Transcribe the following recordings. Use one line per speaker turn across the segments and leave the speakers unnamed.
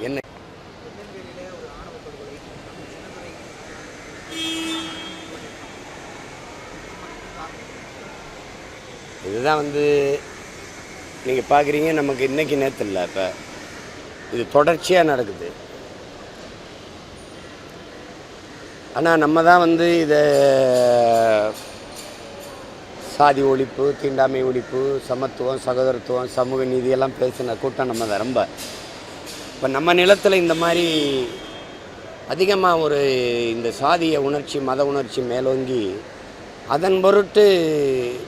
என்ன இதுதான் நீங்கள் பார்க்குறீங்க. நமக்கு இன்றைக்கி நேற்று இல்லை, இப்போ இது தொடர்ச்சியாக நடக்குது. ஆனால் நம்ம தான் இதை சாதி ஒழிப்பு, தீண்டாமை ஒழிப்பு, சமத்துவம், சகோதரத்துவம், சமூக நீதியெல்லாம் பேசின கூட்டம் நம்ம தான். ரொம்ப இப்போ நம்ம நிலத்தில் இந்த மாதிரி அதிகமாக இந்த சாதிய உணர்ச்சி, மத உணர்ச்சி மேலோங்கி அதன் பொருட்டு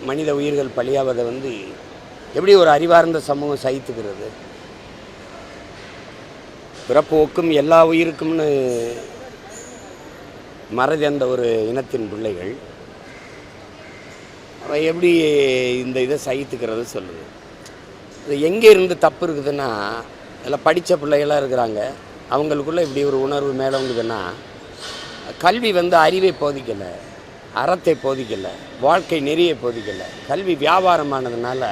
மனித உயிர்கள் பலியாவதை எப்படி ஒரு அறிவார்ந்த சமூகம் சகித்துக்கிறது? பிறப்பு ஒக்கும் எல்லா உயிருக்கும்னு மறதி அந்த ஒரு இனத்தின் பிள்ளைகள் அவ எப்படி இந்த இதை சகித்துக்கிறது சொல்லுது. இது எங்கே இருந்து தப்பு இருக்குதுன்னா, அதில் படித்த பிள்ளைகளாக இருக்கிறாங்க, அவங்களுக்குள்ளே இப்படி ஒரு உணர்வு மேலோங்குதுன்னா, கல்வி அறிவை போதிக்கலை, அறத்தை போதிக்கலை, வாழ்க்கை நெறியை போதிக்கலை. கல்வி வியாபாரமானதுனால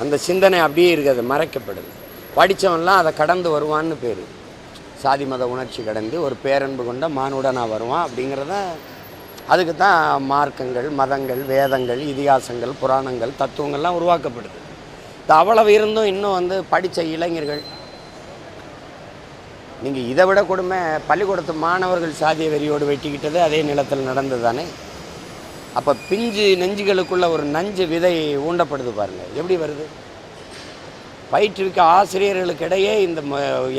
அந்த சிந்தனை அப்படியே இருக்குது, மறைக்கப்படுது. படித்தவன்லாம் அதை கடந்து வருவான்னு பேர். சாதி மத உணர்ச்சி கடந்து ஒரு பேரன்பு கொண்ட மானுடனாக வருவான் அப்படிங்கிறத. அதுக்கு தான் மார்க்கங்கள், மதங்கள், வேதங்கள், இதிகாசங்கள், புராணங்கள், தத்துவங்கள்லாம் உருவாக்கப்படுது. இது அவ்வளவு இருந்தும் இன்னும் படித்த இளைஞர்கள், நீங்கள் இதை விட கொடுமை பள்ளிக்கூடத்து மாணவர்கள் சாதிய வெறியோடு வெட்டிக்கிட்டது அதே நிலத்தில் நடந்தது தானே. அப்போ பிஞ்சு நெஞ்சுகளுக்குள்ள ஒரு நஞ்சு விதை ஊண்டப்படுது பாருங்கள், எப்படி வருது? பயிற்றுவிக்க ஆசிரியர்களுக்கு இடையே இந்த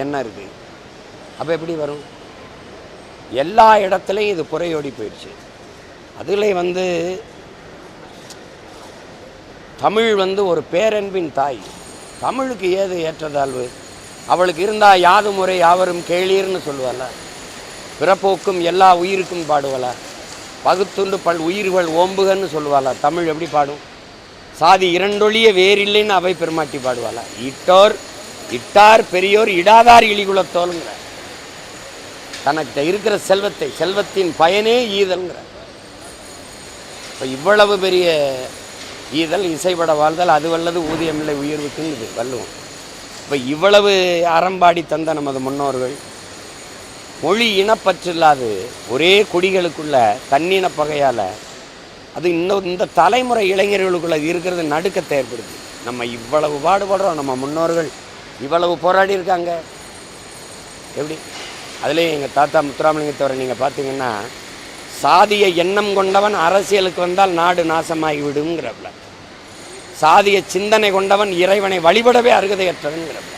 எண்ணம் இருக்குது. அப்போ எப்படி வரும்? எல்லா இடத்துலையும் இது புறையோடி போயிடுச்சு. அதில் தமிழ் ஒரு பேரன்பின் தாய். தமிழுக்கு ஏது ஏற்றதாழ்வு? அவளுக்கு இருந்தால் யாது முறை யாவரும் கேளீர்னு சொல்லுவாள, பிறப்போக்கும் எல்லா உயிருக்கும் பாடுவாளா, பகுத்துண்டு பல் உயிர்கள் ஓம்புகன்னு சொல்லுவாளா. தமிழ் எப்படி பாடும்? சாதி இரண்டொழிய வேறில்லைன்னு அவை பெருமாட்டி பாடுவாளா. இட்டார் பெரியோர் இடாதார் இழிகுலத்தோலுங்கிற, தனக்கிட்ட இருக்கிற செல்வத்தை, செல்வத்தின் பயனே ஈதல்ங்கிற. இப்போ இவ்வளவு பெரிய ஈதல், இசைப்பட வாழ்தல், அது வல்லது ஊதியமில்லை உயர்வுக்குன்னு வல்லுவோம். இப்போ இவ்வளவு அறம்பாடி தந்த நமது முன்னோர்கள் மொழி இனப்பற்றில்லாது ஒரே குடிகளுக்குள்ள தன்னின பகையால் அது இந்த தலைமுறை இளைஞர்களுக்குள்ள இருக்கிறது நடுக்கத்தை ஏற்படுது. நம்ம இவ்வளவு பாடுபடுறோம், நம்ம முன்னோர்கள் இவ்வளவு போராடி இருக்காங்க. எப்படி? அதுலேயும் எங்கள் தாத்தா முத்துராமலிங்கத்தவரை நீங்கள் பார்த்தீங்கன்னா, சாதிய எண்ணம் கொண்டவன் அரசியலுக்கு வந்தால் நாடு நாசமாகி விடுங்கிறப்பல, சாதிய சிந்தனை கொண்டவன் இறைவனை வழிபடவே அருகதையற்றவன்கிறப்பல,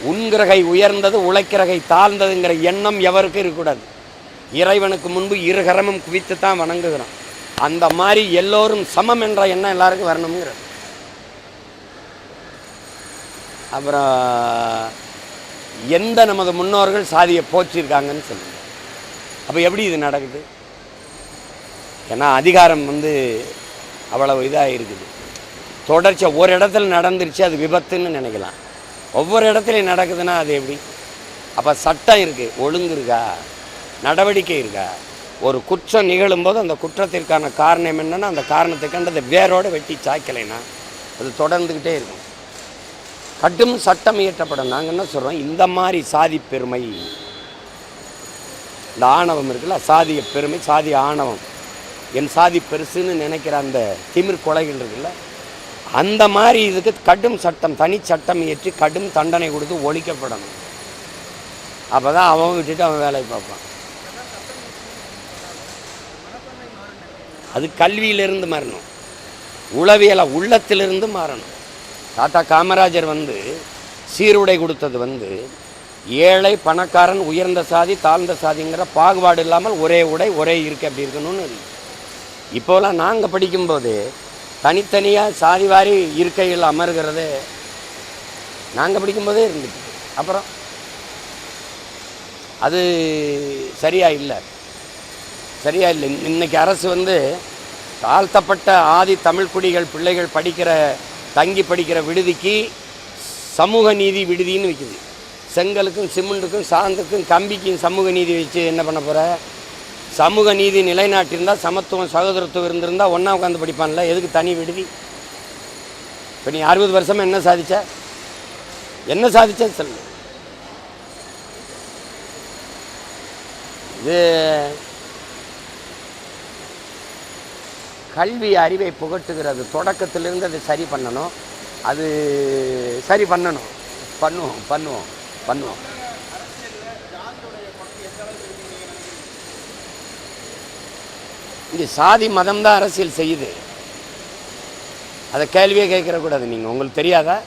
உண்கிற கை உயர்ந்தது உழைக்கிற கை தாழ்ந்ததுங்கிற எண்ணம் எவருக்கும் இருக்கக்கூடாது. இறைவனுக்கு முன்பு இருகரமும் குவித்து தான் வணங்குகிறோம். அந்த மாதிரி எல்லோரும் சமம் என்ற எண்ணம் எல்லாருக்கும் வரணுங்கிறது. அப்புறம் எந்த நமது முன்னோர்கள் சாதியை போற்றிருக்காங்கன்னு சொல்லுங்க. அப்போ எப்படி இது நடக்குது? ஏன்னா அதிகாரம் அவ்வளவு இதாக இருக்குது. தொடர்ச்சியாக ஒரு இடத்துல நடந்துருச்சு, அது விபத்துன்னு நினைக்கலாம். ஒவ்வொரு இடத்துலையும் நடக்குதுன்னா அது எப்படி? அப்போ சட்டம் இருக்குது, ஒழுங்கு இருக்கா, நடவடிக்கை இருக்கா? ஒரு குற்றம் நிகழும்போது அந்த குற்றத்திற்கான காரணம் என்னென்னா, அந்த காரணத்தை கண்டு அதை வேரோடு வெட்டி சாய்க்கலைன்னா அது தொடர்ந்துக்கிட்டே இருக்கும். கடும் சட்டம் இயற்றப்படும். நாங்கள் என்ன சொல்கிறோம், இந்த மாதிரி சாதி பெருமை, இந்த ஆணவம் இருக்குல்ல, சாதிய பெருமை, சாதிய ஆணவம், என் சாதி பெருசுன்னு நினைக்கிற அந்த திமிர் கொலைகள் இருக்குல்ல, அந்த மாதிரி இதுக்கு கடும் சட்டம், தனி சட்டம் இயற்றி கடும் தண்டனை கொடுத்து ஒழிக்கப்படணும். அப்போ தான் அவன் விட்டுட்டு அவன் வேலையை பார்ப்பான். அது கல்வியிலிருந்து மாறணும், உளவியலை உள்ளத்திலிருந்து மாறணும். தாத்தா காமராஜர் சீருடை கொடுத்தது ஏழை பணக்காரன், உயர்ந்த சாதி தாழ்ந்த சாதிங்கிற பாகுபாடு இல்லாமல் ஒரே உடை ஒரே இருக்கை அப்படி இருக்கணும்னு. இப்போலாம் நாங்கள் படிக்கும்போது தனித்தனியாக சாதி வாரி இருக்கையில் அமர்கிறது நாங்கள் படிக்கும்போதே இருந்துச்சு. அப்புறம் அது சரியாக இல்லை. இன்றைக்கி அரசு தாழ்த்தப்பட்ட ஆதி தமிழ் குடிகள் பிள்ளைகள் தங்கி படிக்கிற விடுதிக்கு சமூக நீதி விடுதின்னு வைக்குது. செங்கலுக்கும் சிமெண்ட்டுக்கும் சாந்துக்கும் கம்பிக்கும் சமூக நீதி வச்சு என்ன பண்ண போகிற? சமூக நீதி நிலைநாட்டியிருந்தால், சமத்துவம் சகோதரத்துவம் இருந்திருந்தால் ஒன்றா உட்காந்து படிப்பான்ல, எதுக்கு தனி விடுதி? இப்போ நீ 60 வருஷமாக என்ன சாதிச்ச சொல்லு. இது கல்வி அறிவை புகட்டுகிறது. தொடக்கத்திலிருந்து அதை சரி பண்ணணும். அது சரி பண்ணுவோம் பண்ணுவோம் பண்ணுவோம். இங்கே சாதி மதம் தான் அரசியல் செய்யுது. அதை கேள்வியே கேட்கக்கூடாது. நீங்கள் உங்களுக்கு தெரியாதா?